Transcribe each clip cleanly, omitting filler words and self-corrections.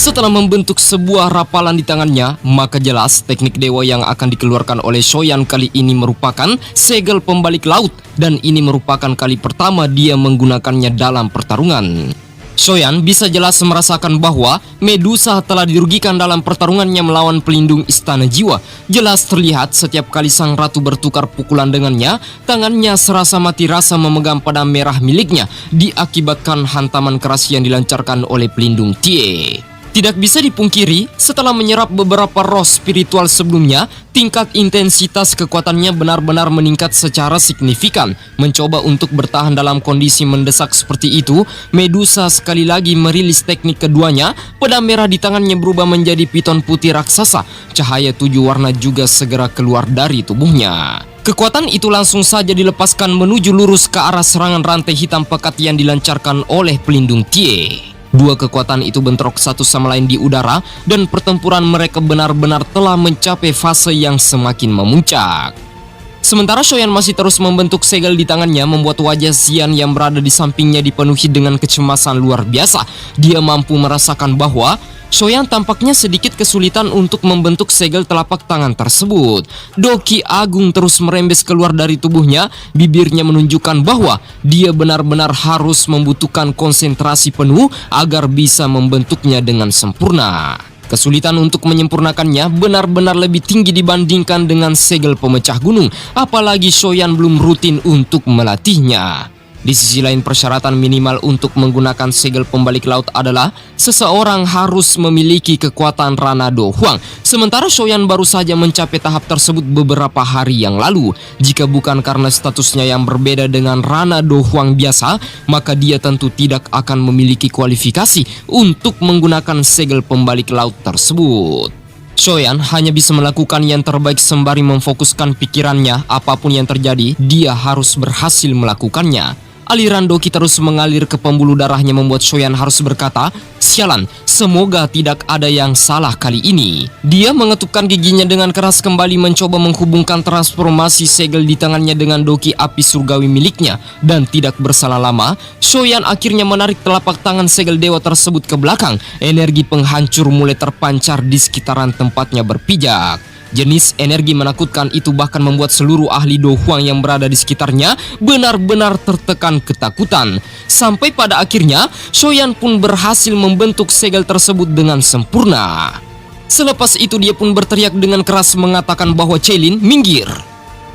Setelah membentuk sebuah rapalan di tangannya, maka jelas teknik dewa yang akan dikeluarkan oleh Shoyan kali ini merupakan segel pembalik laut, dan ini merupakan kali pertama dia menggunakannya dalam pertarungan. Shoyan bisa jelas merasakan bahwa Medusa telah dirugikan dalam pertarungannya melawan pelindung Istana Jiwa. Jelas terlihat setiap kali sang ratu bertukar pukulan dengannya, tangannya serasa mati rasa memegang pedang merah miliknya, diakibatkan hantaman keras yang dilancarkan oleh pelindung Tie. Tidak bisa dipungkiri, setelah menyerap beberapa roh spiritual sebelumnya, tingkat intensitas kekuatannya benar-benar meningkat secara signifikan. Mencoba untuk bertahan dalam kondisi mendesak seperti itu, Medusa sekali lagi merilis teknik keduanya. Pedang merah di tangannya berubah menjadi piton putih raksasa. Cahaya 7 warna juga segera keluar dari tubuhnya. Kekuatan itu langsung saja dilepaskan menuju lurus ke arah serangan rantai hitam pekat yang dilancarkan oleh pelindung Tie. Dua kekuatan itu bentrok satu sama lain di udara, dan pertempuran mereka benar-benar telah mencapai fase yang semakin memuncak. Sementara Shoyan masih terus membentuk segel di tangannya, membuat wajah Xian yang berada di sampingnya dipenuhi dengan kecemasan luar biasa. Dia mampu merasakan bahwa Shoyan tampaknya sedikit kesulitan untuk membentuk segel telapak tangan tersebut. Doki agung terus merembes keluar dari tubuhnya, bibirnya menunjukkan bahwa dia benar-benar harus membutuhkan konsentrasi penuh agar bisa membentuknya dengan sempurna. Kesulitan untuk menyempurnakannya benar-benar lebih tinggi dibandingkan dengan segel pemecah gunung, apalagi Shoyan belum rutin untuk melatihnya. Di sisi lain, persyaratan minimal untuk menggunakan segel pembalik laut adalah seseorang harus memiliki kekuatan Rana Do Hwang. Sementara Shoyan baru saja mencapai tahap tersebut beberapa hari yang lalu. Jika bukan karena statusnya yang berbeda dengan Rana Do Hwang biasa, maka dia tentu tidak akan memiliki kualifikasi untuk menggunakan segel pembalik laut tersebut. Shoyan hanya bisa melakukan yang terbaik sembari memfokuskan pikirannya. Apapun yang terjadi, dia harus berhasil melakukannya. Aliran doki terus mengalir ke pembuluh darahnya membuat Shoyan harus berkata, "Sialan, semoga tidak ada yang salah kali ini." Dia mengetupkan giginya dengan keras kembali mencoba menghubungkan transformasi segel di tangannya dengan doki api surgawi miliknya. Dan tidak bersalah lama, Shoyan akhirnya menarik telapak tangan segel dewa tersebut ke belakang. Energi penghancur mulai terpancar di sekitaran tempatnya berpijak. Jenis energi menakutkan itu bahkan membuat seluruh ahli Do Hwang yang berada di sekitarnya benar-benar tertekan ketakutan. Sampai pada akhirnya, Shoyan pun berhasil membentuk segel tersebut dengan sempurna. Selepas itu dia pun berteriak dengan keras mengatakan bahwa Cailin minggir.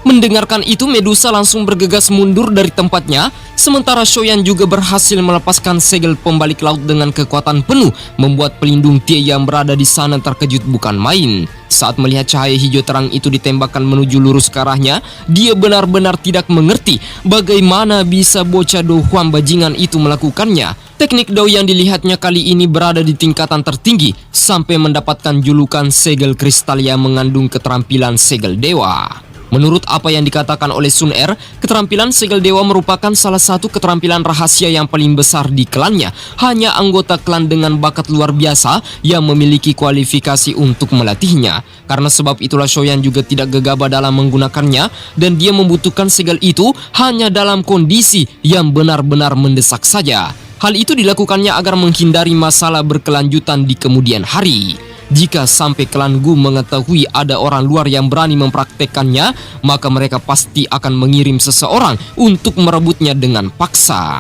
Mendengarkan itu, Medusa langsung bergegas mundur dari tempatnya, sementara Shoyan juga berhasil melepaskan segel pembalik laut dengan kekuatan penuh, membuat pelindung Tie yang berada di sana terkejut bukan main. Saat melihat cahaya hijau terang itu ditembakkan menuju lurus ke arahnya, dia benar-benar tidak mengerti bagaimana bisa bocah Do Hwang bajingan itu melakukannya. Teknik Dao yang dilihatnya kali ini berada di tingkatan tertinggi, sampai mendapatkan julukan segel kristal yang mengandung keterampilan segel dewa. Menurut apa yang dikatakan oleh Sun Er, keterampilan segel dewa merupakan salah satu keterampilan rahasia yang paling besar di klannya. Hanya anggota klan dengan bakat luar biasa yang memiliki kualifikasi untuk melatihnya. Karena sebab itulah Shoyan juga tidak gegabah dalam menggunakannya, dan dia membutuhkan segel itu hanya dalam kondisi yang benar-benar mendesak saja. Hal itu dilakukannya agar menghindari masalah berkelanjutan di kemudian hari. Jika sampai klan Gu mengetahui ada orang luar yang berani mempraktekkannya, maka mereka pasti akan mengirim seseorang untuk merebutnya dengan paksa.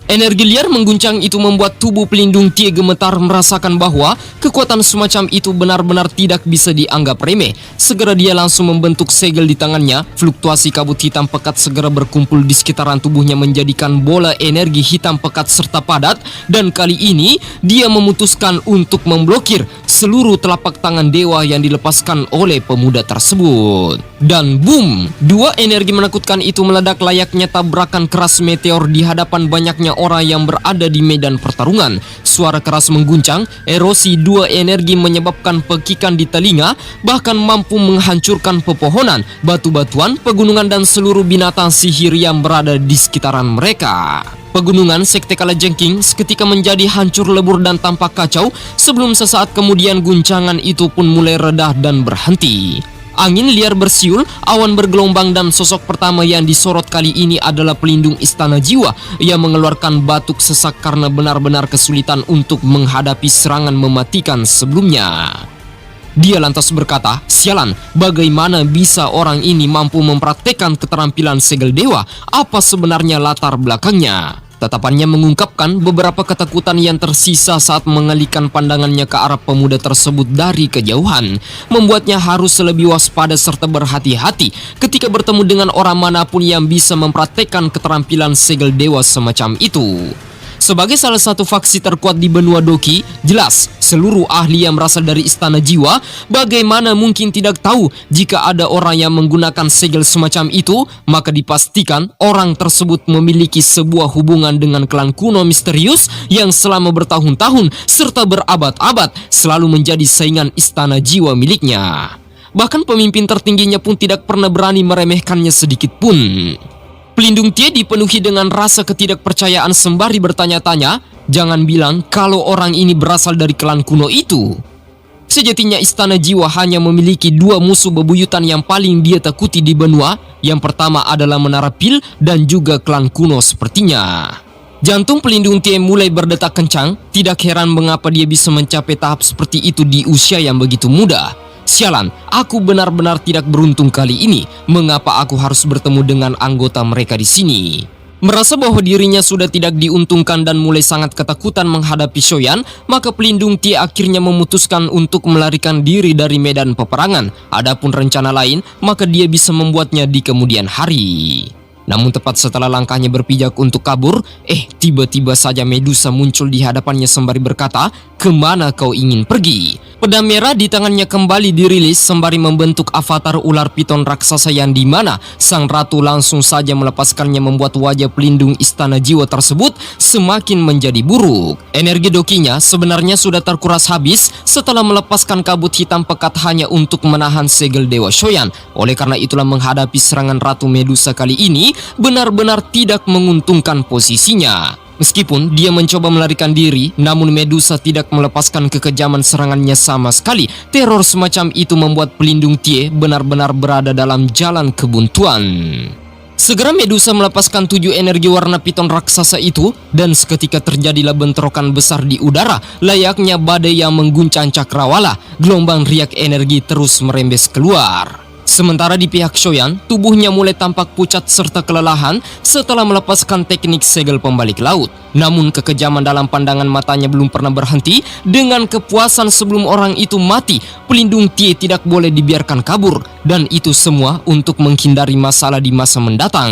Energi liar mengguncang itu membuat tubuh pelindung Tie gemetar merasakan bahwa kekuatan semacam itu benar-benar tidak bisa dianggap remeh. Segera dia langsung membentuk segel di tangannya. Fluktuasi kabut hitam pekat segera berkumpul di sekitaran tubuhnya menjadikan bola energi hitam pekat serta padat. Dan kali ini dia memutuskan untuk memblokir seluruh telapak tangan dewa yang dilepaskan oleh pemuda tersebut. Dan boom, dua energi menakutkan itu meledak layaknya tabrakan keras meteor di hadapan banyaknya orang yang berada di medan pertarungan. Suara keras mengguncang, erosi dua energi menyebabkan pekikan di telinga, bahkan mampu menghancurkan pepohonan, batu-batuan, pegunungan dan seluruh binatang sihir yang berada di sekitaran mereka. Pegunungan Sekte Kalajengking seketika menjadi hancur lebur dan tampak kacau, sebelum sesaat kemudian guncangan itu pun mulai reda dan berhenti. Angin liar bersiul, awan bergelombang, dan sosok pertama yang disorot kali ini adalah pelindung Istana Jiwa yang mengeluarkan batuk sesak karena benar-benar kesulitan untuk menghadapi serangan mematikan sebelumnya. Dia lantas berkata, "Sialan, bagaimana bisa orang ini mampu mempraktekkan keterampilan segel dewa? Apa sebenarnya latar belakangnya?" Tatapannya mengungkapkan beberapa ketakutan yang tersisa saat mengalihkan pandangannya ke arah pemuda tersebut dari kejauhan, membuatnya harus lebih waspada serta berhati-hati ketika bertemu dengan orang manapun yang bisa mempraktekkan keterampilan segel dewa semacam itu. Sebagai salah satu faksi terkuat di benua Doki, jelas seluruh ahli yang berasal dari Istana Jiwa bagaimana mungkin tidak tahu jika ada orang yang menggunakan segel semacam itu, maka dipastikan orang tersebut memiliki sebuah hubungan dengan klan kuno misterius yang selama bertahun-tahun serta berabad-abad selalu menjadi saingan Istana Jiwa miliknya. Bahkan pemimpin tertingginya pun tidak pernah berani meremehkannya sedikit pun. Pelindung Tie dipenuhi dengan rasa ketidakpercayaan sembari bertanya-tanya, jangan bilang kalau orang ini berasal dari klan kuno itu. Sejatinya Istana Jiwa hanya memiliki dua musuh bebuyutan yang paling dia takuti di benua. Yang pertama adalah Menara Pil dan juga klan kuno sepertinya. Jantung pelindung Tie mulai berdetak kencang, tidak heran mengapa dia bisa mencapai tahap seperti itu di usia yang begitu muda. Sialan, aku benar-benar tidak beruntung kali ini. Mengapa aku harus bertemu dengan anggota mereka di sini? Merasa bahwa dirinya sudah tidak diuntungkan dan mulai sangat ketakutan menghadapi Shoyan, maka pelindung Tie akhirnya memutuskan untuk melarikan diri dari medan peperangan. Adapun rencana lain, maka dia bisa membuatnya di kemudian hari. Namun tepat setelah langkahnya berpijak untuk kabur, tiba-tiba saja Medusa muncul di hadapannya sembari berkata, "Kemana kau ingin pergi?" Pedang merah di tangannya kembali dirilis sembari membentuk avatar ular piton raksasa yang dimana sang ratu langsung saja melepaskannya, membuat wajah pelindung Istana Jiwa tersebut semakin menjadi buruk. Energi dokinya sebenarnya sudah terkuras habis setelah melepaskan kabut hitam pekat hanya untuk menahan segel Dewa Shoyan. Oleh karena itulah menghadapi serangan Ratu Medusa kali ini benar-benar tidak menguntungkan posisinya. Meskipun dia mencoba melarikan diri, namun Medusa tidak melepaskan kekejaman serangannya sama sekali. Teror semacam itu membuat pelindung Tie benar-benar berada dalam jalan kebuntuan. Segera Medusa melepaskan 7 energi warna piton raksasa itu, dan seketika terjadilah bentrokan besar di udara, layaknya badai yang mengguncang cakrawala. Gelombang riak energi terus merembes keluar. Sementara di pihak Shoyan, tubuhnya mulai tampak pucat serta kelelahan setelah melepaskan teknik segel pembalik laut. Namun kekejaman dalam pandangan matanya belum pernah berhenti. Dengan kepuasan sebelum orang itu mati, pelindung Tie tidak boleh dibiarkan kabur. Dan itu semua untuk menghindari masalah di masa mendatang.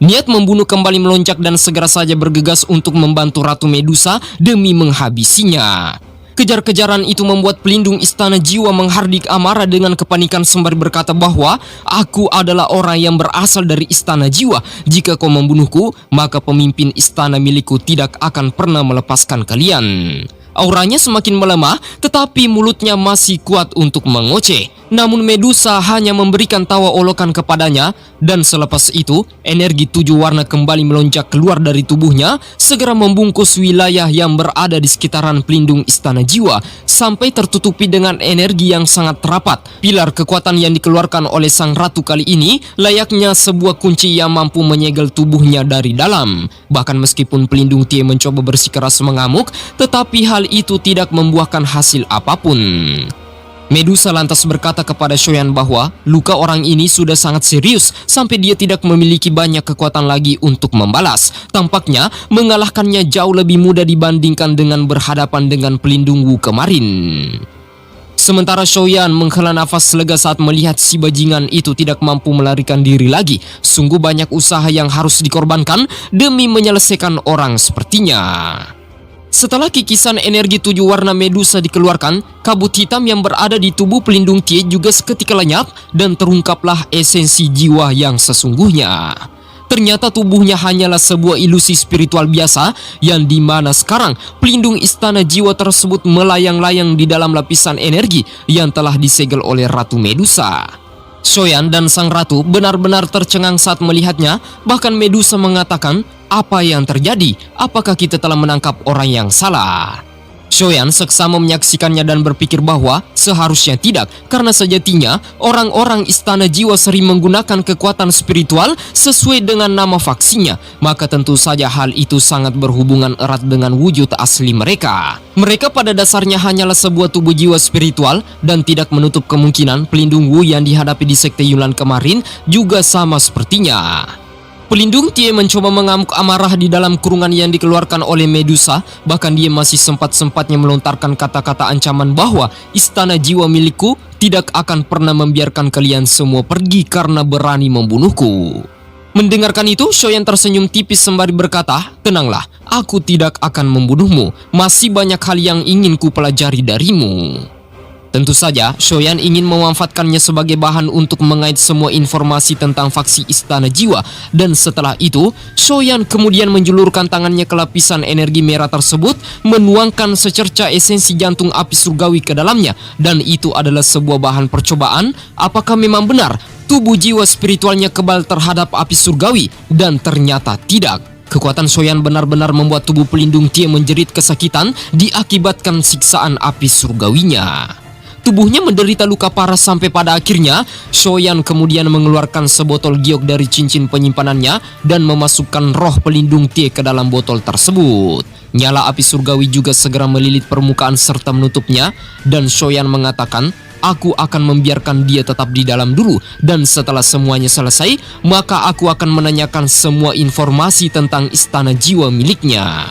Niat membunuh kembali melonjak dan segera saja bergegas untuk membantu Ratu Medusa demi menghabisinya. Kejar-kejaran itu membuat pelindung Istana Jiwa menghardik amarah dengan kepanikan sembari berkata bahwa aku adalah orang yang berasal dari Istana Jiwa. Jika kau membunuhku, maka pemimpin istana milikku tidak akan pernah melepaskan kalian. Auranya semakin melemah, tetapi mulutnya masih kuat untuk mengoceh. Namun Medusa hanya memberikan tawa olokan kepadanya, dan selepas itu energi 7 warna kembali melonjak keluar dari tubuhnya, segera membungkus wilayah yang berada di sekitaran pelindung Istana Jiwa sampai tertutupi dengan energi yang sangat rapat. Pilar kekuatan yang dikeluarkan oleh sang ratu kali ini layaknya sebuah kunci yang mampu menyegel tubuhnya dari dalam. Bahkan meskipun pelindung Tie mencoba bersikeras mengamuk, tetapi hal itu tidak membuahkan hasil apapun. Medusa lantas berkata kepada Shoyan bahwa luka orang ini sudah sangat serius sampai dia tidak memiliki banyak kekuatan lagi untuk membalas. Tampaknya mengalahkannya jauh lebih mudah dibandingkan dengan berhadapan dengan pelindung Wu kemarin. Sementara Shoyan menghela nafas lega saat melihat si bajingan itu tidak mampu melarikan diri lagi. Sungguh banyak usaha yang harus dikorbankan demi menyelesaikan orang sepertinya. Setelah kikisan energi 7 warna Medusa dikeluarkan, kabut hitam yang berada di tubuh pelindung Tie juga seketika lenyap dan terungkaplah esensi jiwa yang sesungguhnya. Ternyata tubuhnya hanyalah sebuah ilusi spiritual biasa yang dimana sekarang pelindung Istana Jiwa tersebut melayang-layang di dalam lapisan energi yang telah disegel oleh Ratu Medusa. Shoyan dan sang ratu benar-benar tercengang saat melihatnya. Bahkan Medusa mengatakan, "Apa yang terjadi? Apakah kita telah menangkap orang yang salah?" Shoyan seksama menyaksikannya dan berpikir bahwa seharusnya tidak, karena sejatinya orang-orang Istana Jiwa sering menggunakan kekuatan spiritual sesuai dengan nama faksinya, maka tentu saja hal itu sangat berhubungan erat dengan wujud asli mereka. Mereka pada dasarnya hanyalah sebuah tubuh jiwa spiritual dan tidak menutup kemungkinan pelindung Wu yang dihadapi di Sekte Yulan kemarin juga sama sepertinya. Pelindung Tie mencoba mengamuk amarah di dalam kurungan yang dikeluarkan oleh Medusa. Bahkan dia masih sempat-sempatnya melontarkan kata-kata ancaman bahwa istana jiwa milikku tidak akan pernah membiarkan kalian semua pergi karena berani membunuhku. Mendengarkan itu, Shoyan tersenyum tipis sembari berkata, "Tenanglah, aku tidak akan membunuhmu. Masih banyak hal yang ingin ku pelajari darimu." Tentu saja, Shoyan ingin memanfaatkannya sebagai bahan untuk mengait semua informasi tentang faksi Istana Jiwa. Dan setelah itu, Shoyan kemudian menjulurkan tangannya ke lapisan energi merah tersebut, menuangkan secerca esensi jantung api surgawi ke dalamnya. Dan itu adalah sebuah bahan percobaan, apakah memang benar tubuh jiwa spiritualnya kebal terhadap api surgawi? Dan ternyata tidak. Kekuatan Shoyan benar-benar membuat tubuh pelindung Tie menjerit kesakitan diakibatkan siksaan api surgawinya. Tubuhnya menderita luka parah sampai pada akhirnya Shoyan kemudian mengeluarkan sebotol giok dari cincin penyimpanannya dan memasukkan roh pelindung Tie ke dalam botol tersebut. Nyala api surgawi juga segera melilit permukaan serta menutupnya, dan Shoyan mengatakan, "Aku akan membiarkan dia tetap di dalam dulu, dan setelah semuanya selesai, maka aku akan menanyakan semua informasi tentang istana jiwa miliknya."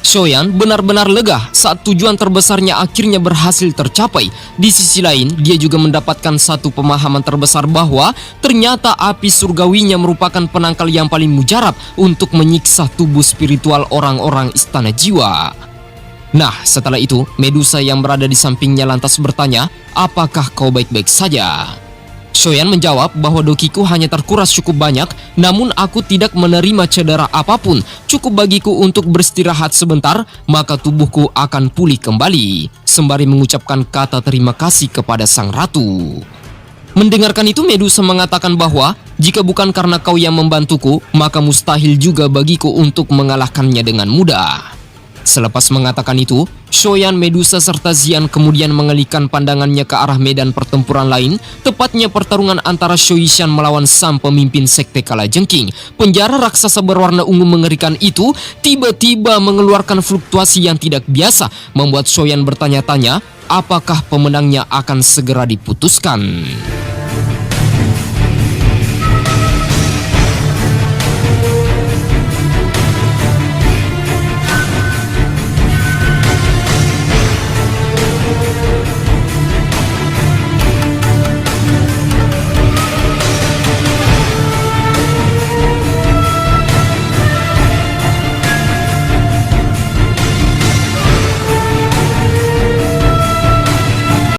Shoyan benar-benar lega saat tujuan terbesarnya akhirnya berhasil tercapai. Di sisi lain, dia juga mendapatkan satu pemahaman terbesar bahwa ternyata api surgawinya merupakan penangkal yang paling mujarab untuk menyiksa tubuh spiritual orang-orang istana jiwa. Nah, setelah itu, Medusa yang berada di sampingnya lantas bertanya, "Apakah kau baik-baik saja?" Shoyan menjawab bahwa dokiku hanya terkuras cukup banyak, namun aku tidak menerima cedera apapun. Cukup bagiku untuk beristirahat sebentar, maka tubuhku akan pulih kembali. Sembari mengucapkan kata terima kasih kepada sang ratu. Mendengarkan itu, Medusa mengatakan bahwa jika bukan karena kau yang membantuku, maka mustahil juga bagiku untuk mengalahkannya dengan mudah. Selepas mengatakan itu, Shoyan, Medusa, serta Xian kemudian mengalihkan pandangannya ke arah medan pertempuran lain, tepatnya pertarungan antara Shoishan melawan sang pemimpin Sekte Kalajengking. Penjara raksasa berwarna ungu mengerikan itu tiba-tiba mengeluarkan fluktuasi yang tidak biasa, membuat Shoyan bertanya-tanya apakah pemenangnya akan segera diputuskan.